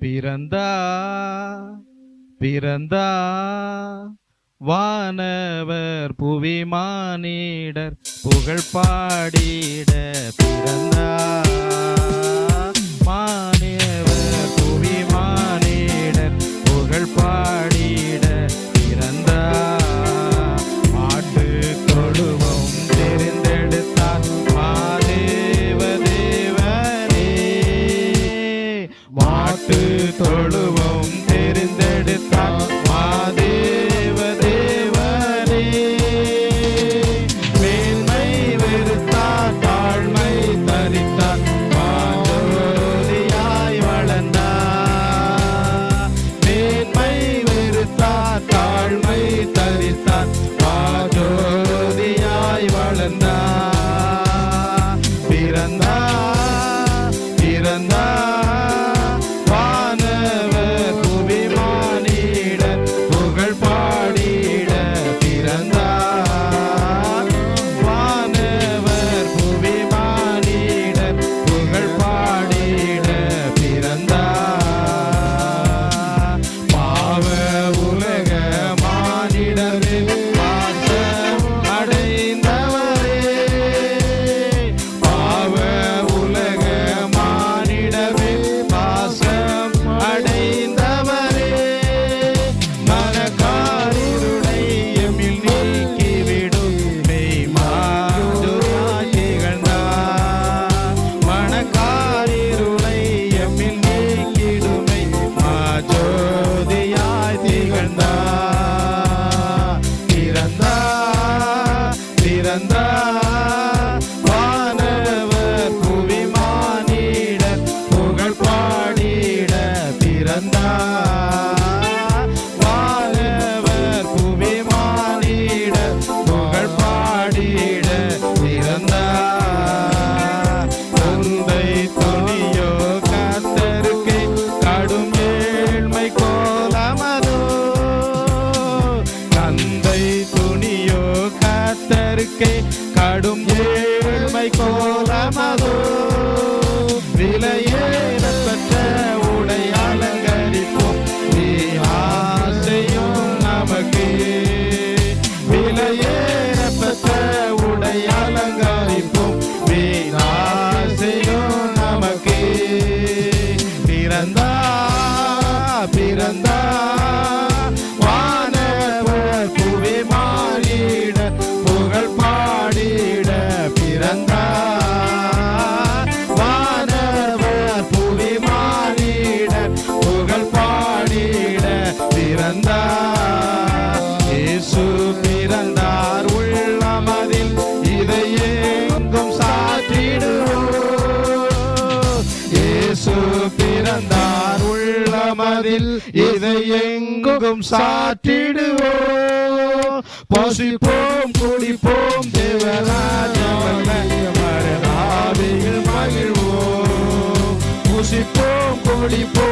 பிறந்தா பிறந்தா வானவர் புவி மானிடர் புகழ் பாடிட பிறந்தா மானவர் புவி மானிடர் புகழ் பாடிட பிறந்தா மாட்டு தொழுவம் தெரிந்தெடுத்தார் மாதேவ தேவனே மாட்டு தொழுவம் தெரிந்தெடுத்தார் மாதேவ தேவனே மேன்மை வெறுத்தார் தாழ்மை தரித்தார் மாஜோதியாய் வளர்ந்தார் மேன்மை வெறுத்தார் தாழ்மை தரித்தார் மாஜோதியாய் வளர்ந்தார் பிறந்தார் பிறந்தார் வானவர் புவி மானிடர் புகழ் பாடிட பிறந்தார் வானவர் புவி மானிடர் புகழ் பாடிட பிறந்தார் தந்தை துணியோ கர்த்தருக்கு கடும் ஏழ்மை கோலமதோ தந்தை துணியோ கர்த்தருக்கு கடும் ஏழ்மை கோலமதோ விலையேறப்பட்ட உடை அலங்கரிப்போம் நீ ஆசையும் நமக்கு விலையேறப்பட்ட உடை அலங்கரிப்போம் நீ ஆசையும் நமக்கு பிறந்தா பிறந்தா வானவர் புவி மானிட புகழ் பாடிட பிறந்தார் வானவர் புவி மானிட புகழ் பாடிட பிறந்தார் இயேசு பிறந்தார் உள்ளமதில் இதை எங்கும் சாற்றிடுவோம் இயேசு பிறந்தார் உள்ளமதில் இதை எங்கும் சாற்றிடுவோம் பசிப்போம் குடிப்போம் தேவராஜாவில் மகிழ்வோம் புசிப்போம் குடிப்போம்